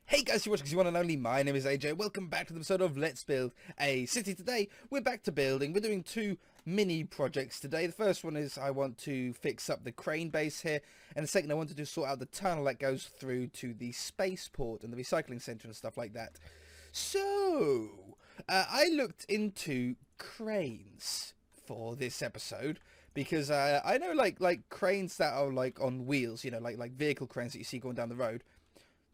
Hey guys, you're watching the one and only. My name is AJ. Welcome back to the episode of Let's Build a City. Today, we're back to building. We're doing two mini projects today. The first one is I want to fix up the crane base here. And the second, I want to sort out the tunnel that goes through to the spaceport and the recycling center and stuff like that. So, I looked into cranes for this episode. Because I know like cranes that are like on wheels, you know, like vehicle cranes that you see going down the road.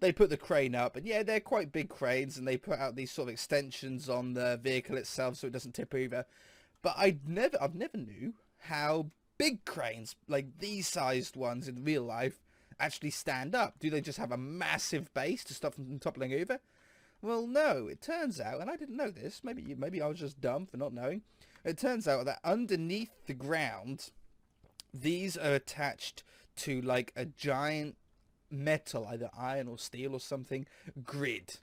They put the crane up, and yeah, they're quite big cranes, and they put out these sort of extensions on the vehicle itself so it doesn't tip over. But I've never knew how big cranes, like these sized ones in real life, actually stand up. Do they just have a massive base to stop them from toppling over? Well, no. It turns out, and I didn't know this. Maybe I was just dumb for not knowing. It turns out that underneath the ground, these are attached to like a giant metal, either iron or steel or something, grid,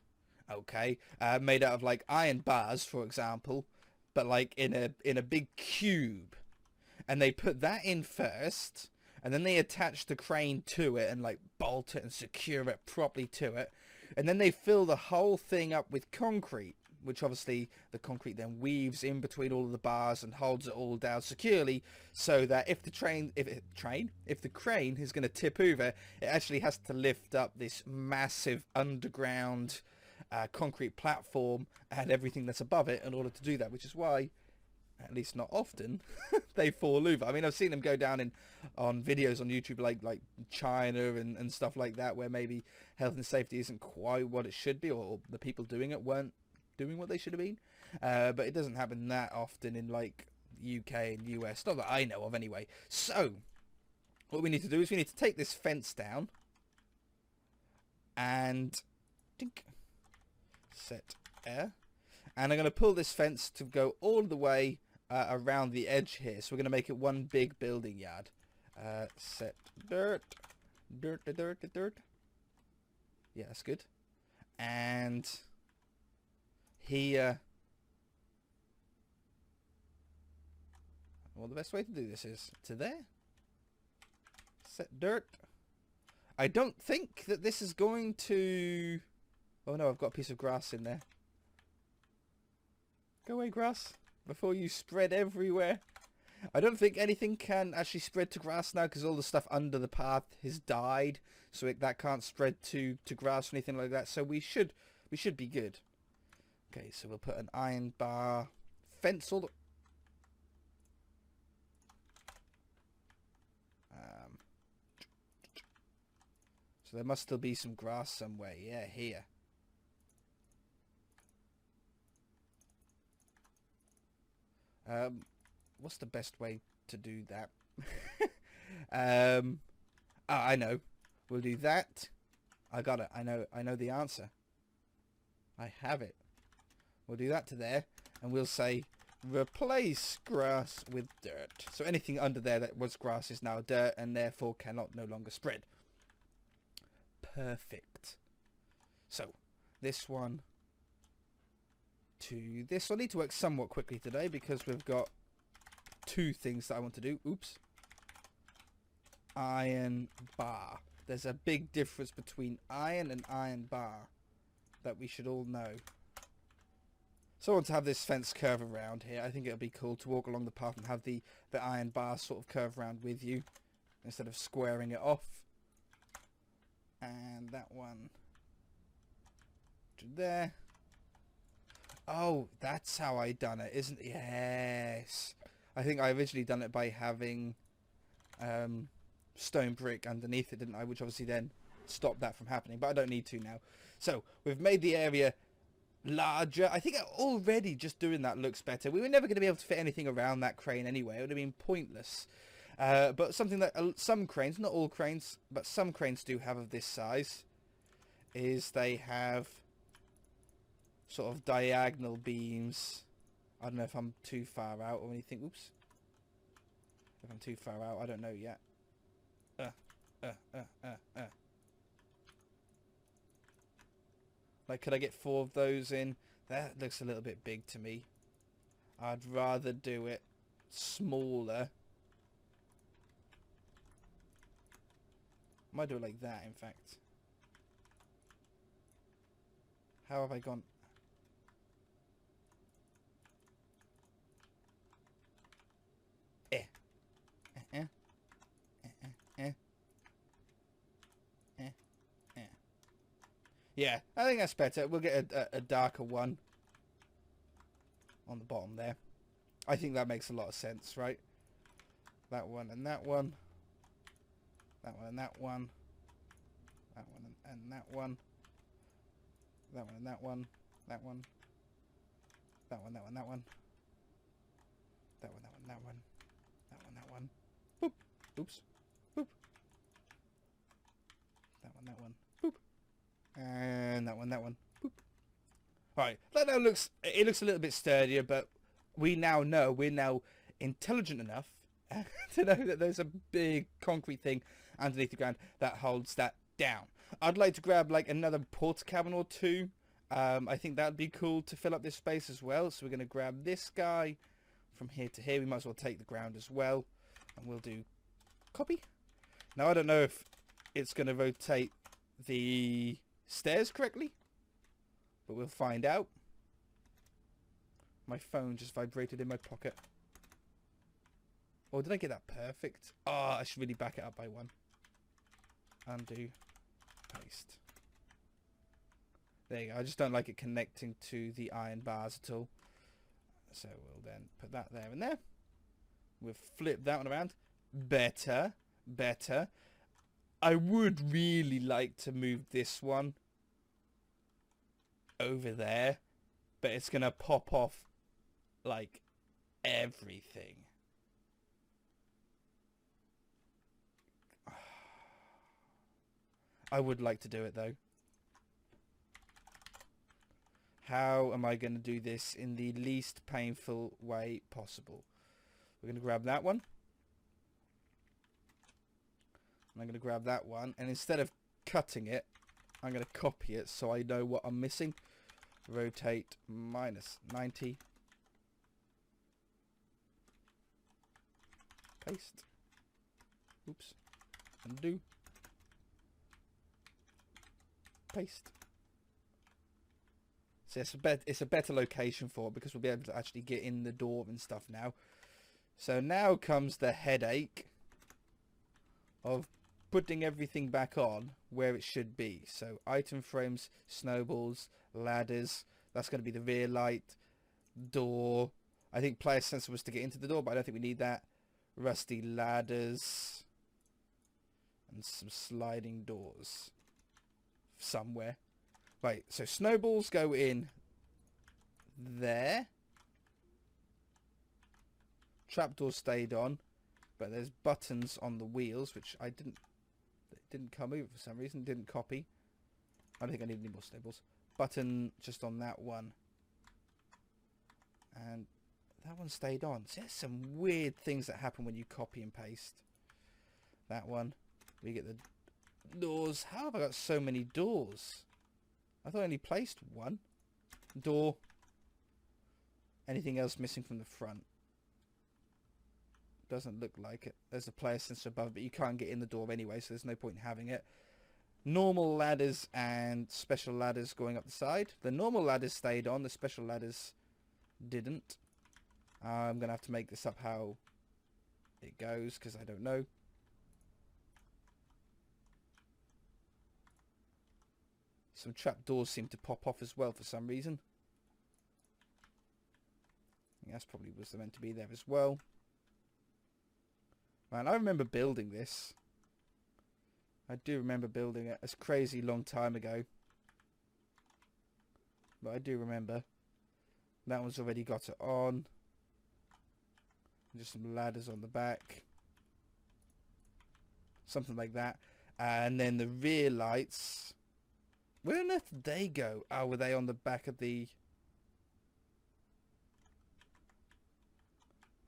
okay, made out of like iron bars, for example, but like in a big cube, and they put that in first, and then they attach the crane to it and like bolt it and secure it properly to it, and then they fill the whole thing up with concrete, which obviously the concrete then weaves in between all of the bars and holds it all down securely, so that if the crane is going to tip over, it actually has to lift up this massive underground concrete platform and everything that's above it in order to do that, which is why, at least not often, they fall over. I mean, I've seen them go down on videos on YouTube like China and stuff like that, where maybe health and safety isn't quite what it should be, or the people doing it weren't doing what they should have been, but it doesn't happen that often in like UK and US, not that I know of anyway. So what we need to do is we need to take this fence down and dink, set air, and I'm going to pull this fence to go all the way around the edge here, so we're going to make it one big building yard. Set dirt, yeah, that's good. And here, well, the best way to do this is to there, set dirt. I don't think that this is going to, oh no, I've got a piece of grass in there. Go away, grass, before you spread everywhere. I don't think anything can actually spread to grass now, because all the stuff under the path has died, so that can't spread to grass or anything like that, so we should be good. Okay, so we'll put an iron bar fence all the... so there must still be some grass somewhere. Yeah, here. What's the best way to do that? I know. We'll do that. I got it. I know the answer. I have it. We'll do that to there, and we'll say replace grass with dirt. So anything under there that was grass is now dirt, and therefore cannot no longer spread. Perfect. So this one to this one. I need to work somewhat quickly today because we've got two things that I want to do. Oops. Iron bar. There's a big difference between iron and iron bar that we should all know. So I want to have this fence curve around here. I think it'll be cool to walk along the path and have the iron bar sort of curve around with you, instead of squaring it off. And that one to there. Oh, that's how I done it, isn't it? Yes. I think I originally done it by having stone brick underneath it, didn't I? Which obviously then stopped that from happening, but I don't need to now. So we've made the area larger. I think already just doing that looks better. We were never going to be able to fit anything around that crane anyway. It would have been pointless. But something that some cranes, not all cranes, but some cranes do have of this size, is they have sort of diagonal beams. I don't know if I'm too far out or anything. Oops. If I'm too far out, I don't know yet. Like, could I get 4 of those in? That looks a little bit big to me. I'd rather do it smaller. Might do it like that, in fact. How have I gone? Yeah, I think that's better. We'll get a darker one on the bottom there. I think that makes a lot of sense, right? That one and that one. That one and that one. That one and that one. That one and that one. That one. That one, that one, that one. That one, that one, that one. That one, that one. Boop. Oops. Boop. That one, that one. Boop. And that one, that one. Boop. Alright, that now looks, it looks a little bit sturdier, but we now know, we're now intelligent enough to know that there's a big concrete thing underneath the ground that holds that down. I'd like to grab like another porta cabin or two. I think that'd be cool to fill up this space as well. So we're going to grab this guy from here to here. We might as well take the ground as well. And we'll do copy. Now, I don't know if it's going to rotate the stairs correctly, but we'll find out. My phone just vibrated in my pocket. Oh, did I get that perfect? Oh, I should really back it up by one. Undo. Paste. There you go. I just don't like it connecting to the iron bars at all. So we'll then put that there and there. We'll flip that one around. Better. Better. I would really like to move this one over there, but it's going to pop off like everything. I would like to do it though. How am I going to do this in the least painful way possible? We're going to grab that one. And I'm going to grab that one. And instead of cutting it, I'm going to copy it so I know what I'm missing. Rotate -90. Paste. Oops. Undo. Paste. So it's a better location for it because we'll be able to actually get in the door and stuff now. So now comes the headache of putting everything back on where it should be. So item frames, snowballs, ladders. That's going to be the rear light, door. I think player sensor was to get into the door, but I don't think we need that. Rusty ladders and some sliding doors somewhere. Right, so snowballs go in there. Trapdoor stayed on, but there's buttons on the wheels, which I didn't come over for some reason, didn't copy. I don't think I need any more snowballs. Button just on that one. And that one stayed on. So there's some weird things that happen when you copy and paste. That one. We get the doors. How have I got so many doors? I thought I only placed one. Door. Anything else missing from the front? Doesn't look like it. There's a player sensor above, but you can't get in the door anyway, so there's no point in having it. Normal ladders and special ladders going up the side. The normal ladders stayed on. The special ladders didn't. I'm going to have to make this up how it goes, because I don't know. Some trapdoors seem to pop off as well for some reason. I think that's probably was meant to be there as well. Man, I remember building this. I do remember building it. It's crazy long time ago. But I do remember. That one's already got it on. Just some ladders on the back. Something like that. And then the rear lights. Where on earth did they go? Oh, were they on the back of the...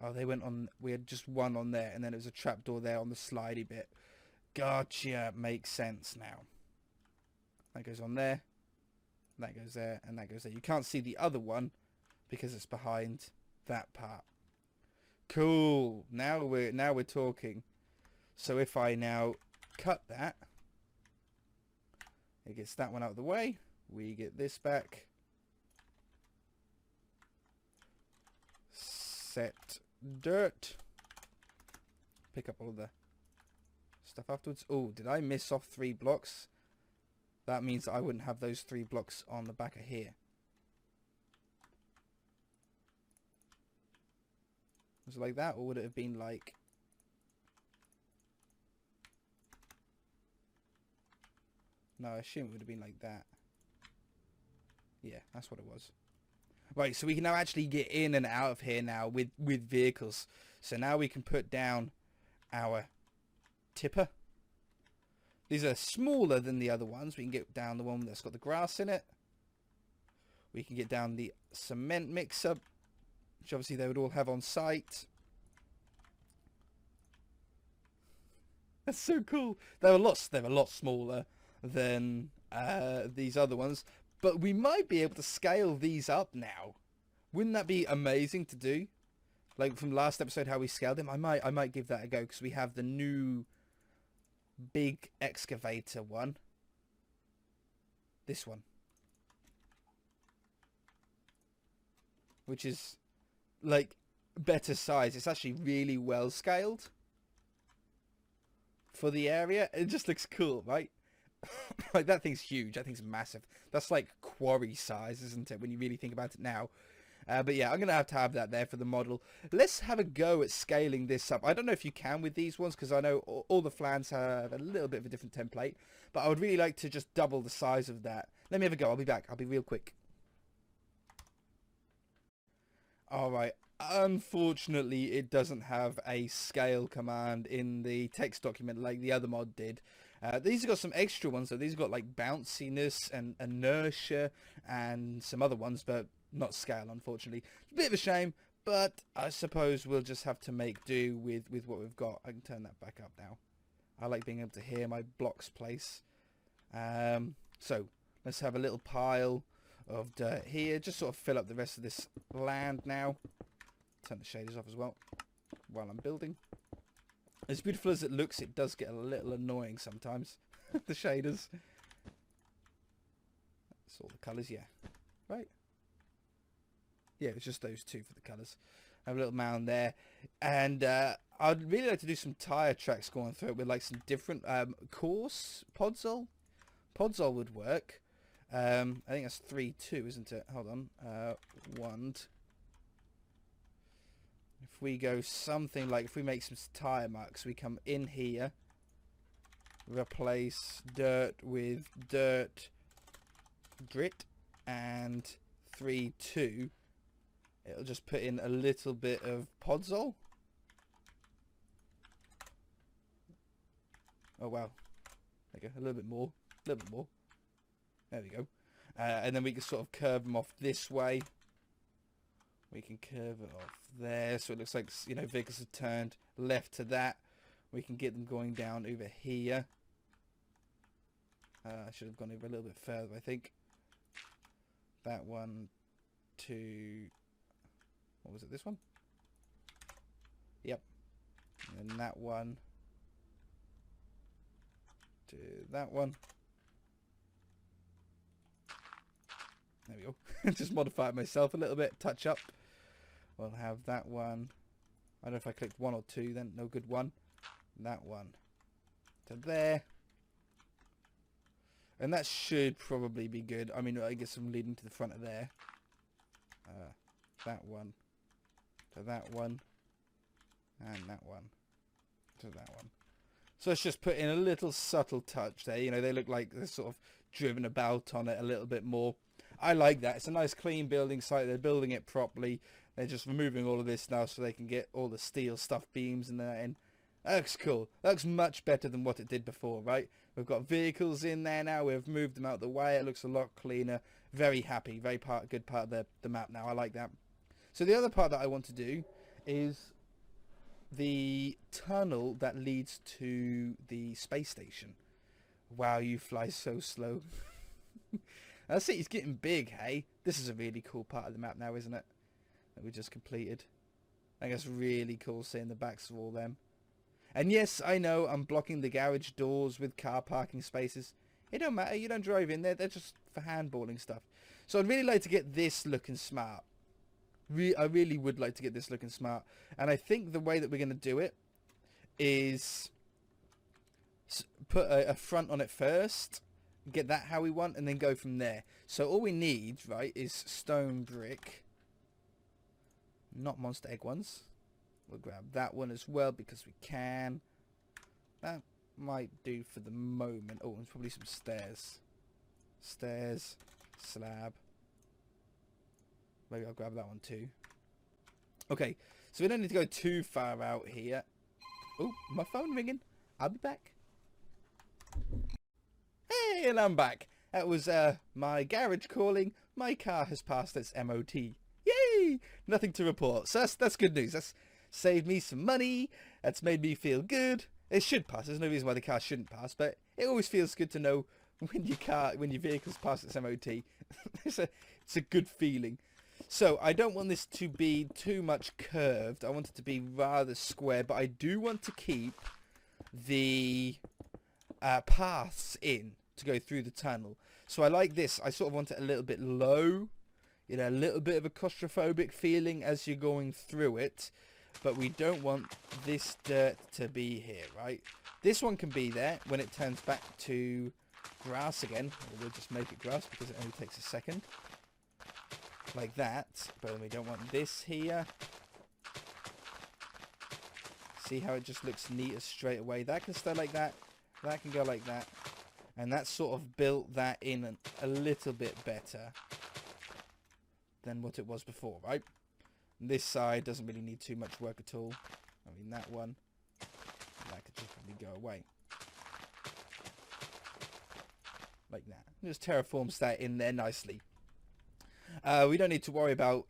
Oh, they went on... We had just one on there, and then there was a trapdoor there on the slidey bit. Gotcha. Makes sense now. That goes on there. That goes there, and that goes there. You can't see the other one because it's behind that part. Cool. Now we're talking. So if I now cut that, it gets that one out of the way. We get this back. Set dirt. Pick up all the stuff afterwards. Oh, did I miss off 3 blocks? That means that I wouldn't have those 3 blocks on the back of here. Was it like that, or would it have been like... No, I assume it would have been like that. Yeah, that's what it was. Right, so we can now actually get in and out of here now with vehicles. So now we can put down our tipper. These are smaller than the other ones. We can get down the one that's got the grass in it. We can get down the cement mixer, which obviously they would all have on site. That's so cool. They're a lot smaller than these other ones, but we might be able to scale these up now. Wouldn't that be amazing to do? Like from last episode, how we scaled them. I might give that a go, because we have the new big excavator one. This one, which is like better size. It's actually really well scaled for the area. It just looks cool, right? Like, that thing's huge. That thing's massive. That's like quarry size, isn't it, when you really think about it now? But yeah, I'm going to have that there for the model. Let's have a go at scaling this up. I don't know if you can with these ones, because I know all the Flans have a little bit of a different template. But I would really like to just double the size of that. Let me have a go. I'll be back. I'll be real quick. Alright. Unfortunately, it doesn't have a scale command in the text document like the other mod did. These have got some extra ones, so these have got like bounciness and inertia and some other ones, but not scale, unfortunately. It's a bit of a shame, but I suppose we'll just have to make do with what we've got. I can turn that back up now. I like being able to hear my blocks place. So let's have a little pile of dirt here. Just sort of fill up the rest of this land now. Turn the shaders off as well while I'm building. As beautiful as it looks, it does get a little annoying sometimes. The shaders. That's all the colours, yeah. Right? Yeah, it's just those two for the colours. Have a little mound there. And I'd really like to do some tyre tracks going through it with like some different course. Podzol? Podzol would work. I think that's 3-2, isn't it? Hold on. 1. If we go something like, if we make some tyre marks, we come in here, replace dirt with dirt grit, and 3-2. It'll just put in a little bit of podzol. Oh wow. There you go. A little bit more. A little bit more. There we go. And then we can sort of curve them off this way. We can curve it off there, so it looks like, you know, vehicles have turned left to that. We can get them going down over here. I should have gone over a little bit further, I think. That one to... What was it, this one? Yep. And then that one to that one. There we go. Just modify it myself a little bit. Touch up. We'll have that one. I don't know if I clicked 1 or 2 then. No good, 1. That one to there. And that should probably be good. I mean, I guess I'm leading to the front of there. That one to that one. And that one to that one. So let's just put in a little subtle touch there. You know, they look like they're sort of driven about on it a little bit more. I like that. It's a nice clean building site. They're building it properly. They're just removing all of this now so they can get all the steel stuff beams and that in. That looks cool. That looks much better than what it did before, right? We've got vehicles in there now. We've moved them out of the way. It looks a lot cleaner. Very happy. Very good part of the map now. I like that. So the other part that I want to do is the tunnel that leads to the space station. Wow, you fly so slow. I see it's getting big, hey? This is a really cool part of the map now, isn't it? That we just completed. I think it's really cool seeing the backs of all them. And yes, I know I'm blocking the garage doors with car parking spaces. It don't matter, you don't drive in there, they're just for handballing stuff. So I'd really like to get this looking smart. I really would like to get this looking smart. And I think the way that we're going to do it is put a front on it first, get that how we want, and then go from there. So all we need, right, is stone brick. Not monster egg ones. We'll grab that one as well because we can. That might do for the moment. Oh, and probably some stairs. Stairs, slab. Maybe I'll grab that one too. Okay, so we don't need to go too far out here. Oh, my phone ringing. I'll be back. Hey, and I'm back. That was my garage calling. My car has passed its MOT. Yay! Nothing to report. So that's good news. That's saved me some money. That's made me feel good. It should pass. There's no reason why the car shouldn't pass, but it always feels good to know when your vehicle's passed its MOT. It's a good feeling. So I don't want this to be too much curved. I want it to be rather square, but I do want to keep the paths in to go through the tunnel. So I like this. I sort of want it a little bit low, you know, a little bit of a claustrophobic feeling as you're going through it, but we don't want this dirt to be here, right? This one can be there when it turns back to grass again. Or we'll just make it grass because it only takes a second. Like that, but then we don't want this here. See how it just looks neat as straight away. That can stay like that. That can go like that. And that sort of built that in a little bit better than what it was before, right? And this side doesn't really need too much work at all. I mean, that one, that could just probably go away. Like that. Just terraforms that in there nicely. We don't need to worry about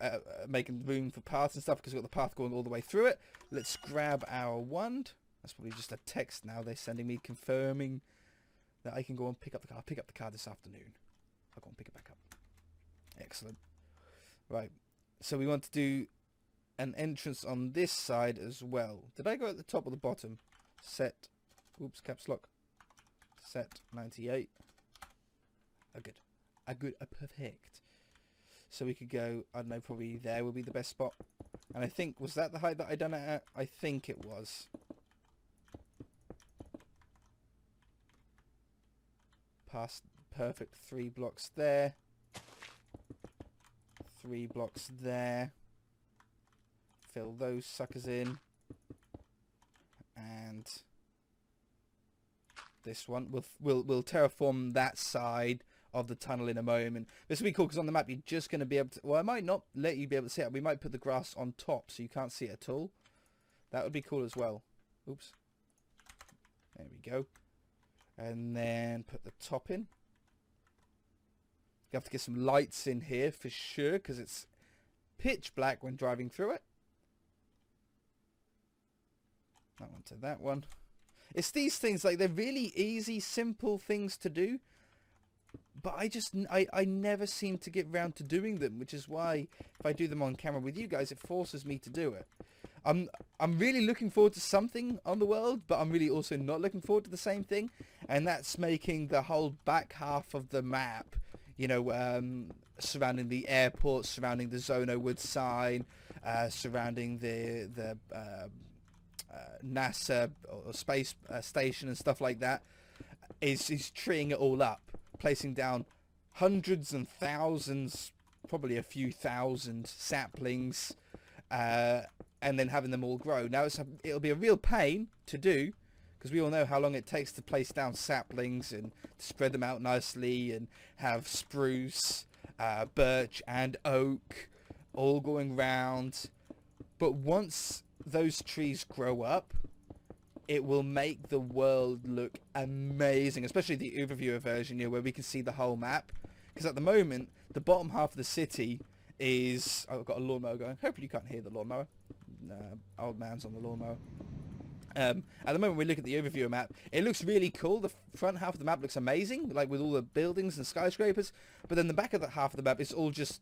making room for paths and stuff because we've got the path going all the way through it. Let's grab our wand. That's probably just a text now they're sending me confirming that I can go and pick up the car. I'll pick up the car this afternoon. I'll go and pick it back up. Excellent. Right. So we want to do an entrance on this side as well. Did I go at the top or the bottom? Set. Oops, caps lock. Set 98. A perfect. So we could go, I don't know, probably there would be the best spot. And I think, was that the height that I done it at? I think it was. Past perfect 3 blocks there. 3 blocks there. Fill those suckers in. And this one. We'll terraform that side of the tunnel in a moment. This will be cool because on the map you're just going to be able to, well, I might not let you be able to see it. We might put the grass on top so you can't see it at all. That would be cool as well. Oops. There we go. And then put the top in. You have to get some lights in here for sure because it's pitch black when driving through it. That one to that one. It's these things, like, they're really easy, simple things to do. But I never seem to get round to doing them, which is why if I do them on camera with you guys, it forces me to do it. I'm really looking forward to something on the world, but I'm really also not looking forward to the same thing, and that's making the whole back half of the map, you know, surrounding the airport, surrounding the Zono Wood sign, surrounding the NASA or space station and stuff like that, is treeing it all up. Placing down hundreds and thousands, probably a few thousand saplings, and then having them all grow. Now it'll be a real pain to do because we all know how long it takes to place down saplings and to spread them out nicely and have spruce, birch and oak all going round. But once those trees grow up, it will make the world look amazing, especially the overviewer version, you know, where we can see the whole map. Because at the moment, the bottom half of the city is... Oh, I've got a lawnmower going. Hopefully you can't hear the lawnmower. Old man's on the lawnmower. At the moment, we look at the overviewer map. It looks really cool. The front half of the map looks amazing, like with all the buildings and skyscrapers. But then the back of the half of the map is all just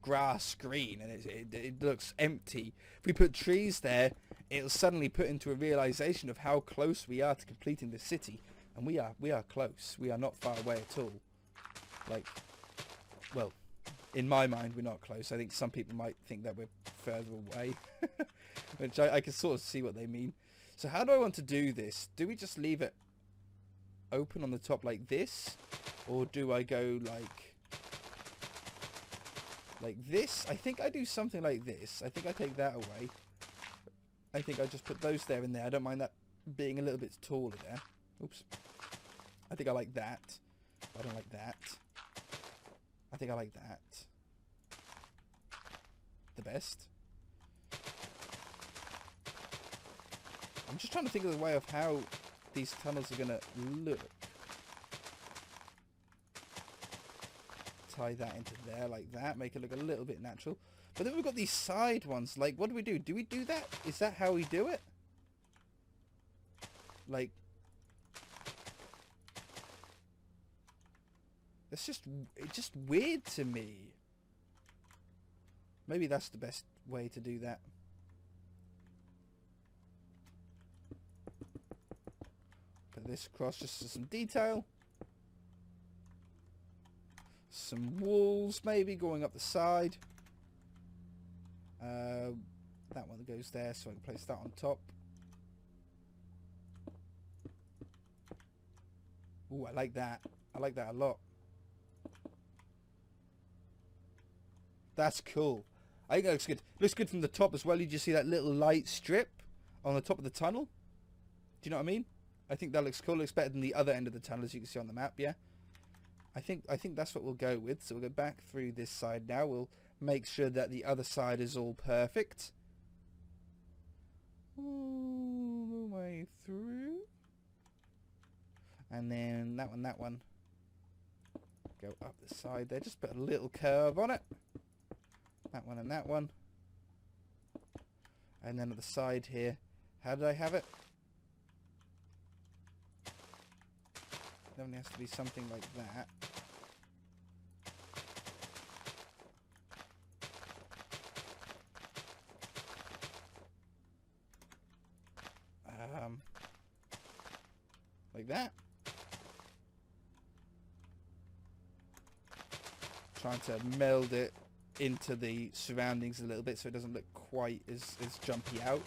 grass green, and it looks empty. If we put trees there, it'll suddenly put into a realization of how close we are to completing the city. And we are close. We are not far away at all. Like, well, in my mind, we're not close. I think some people might think that we're further away, which I can sort of see what they mean. So how do I want to do this? Do we just leave it open on the top like this? Or do I go like this? I think I do something like this. I think I take that away. I think I just put those there and there. I don't mind that being a little bit taller there. Oops. I think I like that. I don't like that. I think I like that the best. I'm just trying to think of the way of how these tunnels are going to look. Tie that into there like that. Make it look a little bit natural. But then we've got these side ones. Like, what do we do? Do we do that? Is that how we do it? Like, it's just weird to me. Maybe that's the best way to do that. Put this across just for some detail. Some walls maybe going up the side. That one goes there, so I can place that on top. Ooh, I like that. I like that a lot. That's cool. I think that looks good. Looks good from the top as well. You just see that little light strip on the top of the tunnel. Do you know what I mean? I think that looks cool. Looks better than the other end of the tunnel, as you can see on the map. Yeah. I think that's what we'll go with. So we'll go back through this side now. We'll make sure that the other side is all perfect. All the way through. And then that one. Go up the side there. Just put a little curve on it. That one and that one. And then at the side here, how did I have it? Then it has to be something like that. Like that. Trying to meld it into the surroundings a little bit so it doesn't look quite as jumpy out.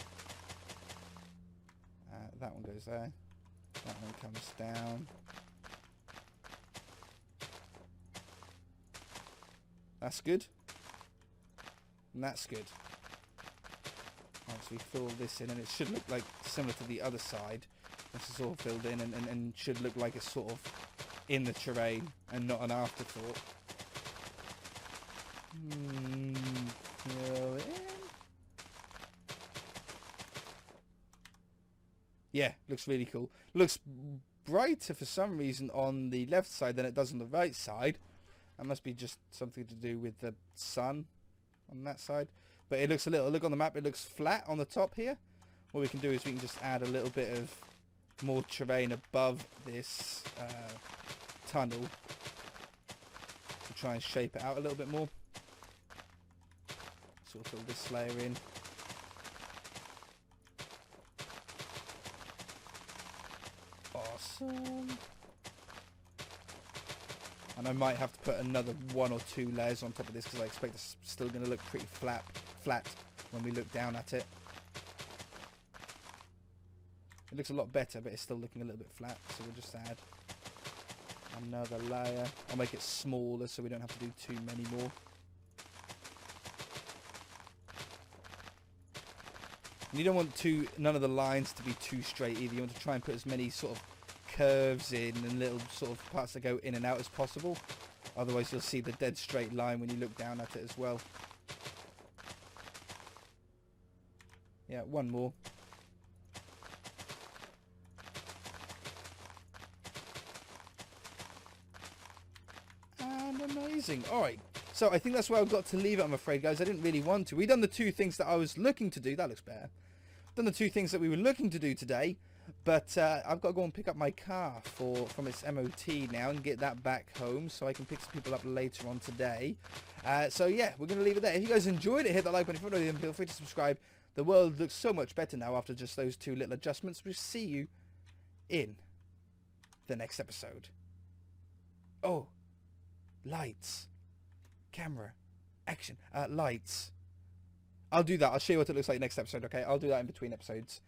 That one goes there. That one comes down. That's good. And that's good. Once we fill this in, and it should look like similar to the other side. This is all filled in and should look like it's sort of in the terrain and not an afterthought. Fill in. Yeah, looks really cool. Looks brighter for some reason on the left side than it does on the right side. That must be just something to do with the sun on that side. But it looks a little, look on the map, it looks flat on the top here. What we can do is we can just add a little bit of more terrain above this tunnel to try and shape it out a little bit more. Sort of fill this layer in. Awesome. And I might have to put another 1 or 2 layers on top of this because I expect it's still going to look pretty flat when we look down at it. It looks a lot better, but it's still looking a little bit flat, so we'll just add another layer. I'll make it smaller so we don't have to do too many more. And you don't want none of the lines to be too straight either. You want to try and put as many sort of curves in and little sort of parts that go in and out as possible. Otherwise you'll see the dead straight line when you look down at it as well. Yeah, one more. And amazing. Alright, so I think that's where I've got to leave it, I'm afraid, guys. I didn't really want to. We've done the 2 things that I was looking to do. That looks better. Done the 2 things that we were looking to do today. But I've got to go and pick up my car from its MOT now and get that back home so I can pick some people up later on today. So yeah, we're going to leave it there. If you guys enjoyed it, hit that like button. If you want to, feel free to subscribe. The world looks so much better now after just those 2 little adjustments. We'll see you in the next episode. Oh, lights, camera, action, lights. I'll do that. I'll show you what it looks like next episode, okay? I'll do that in between episodes.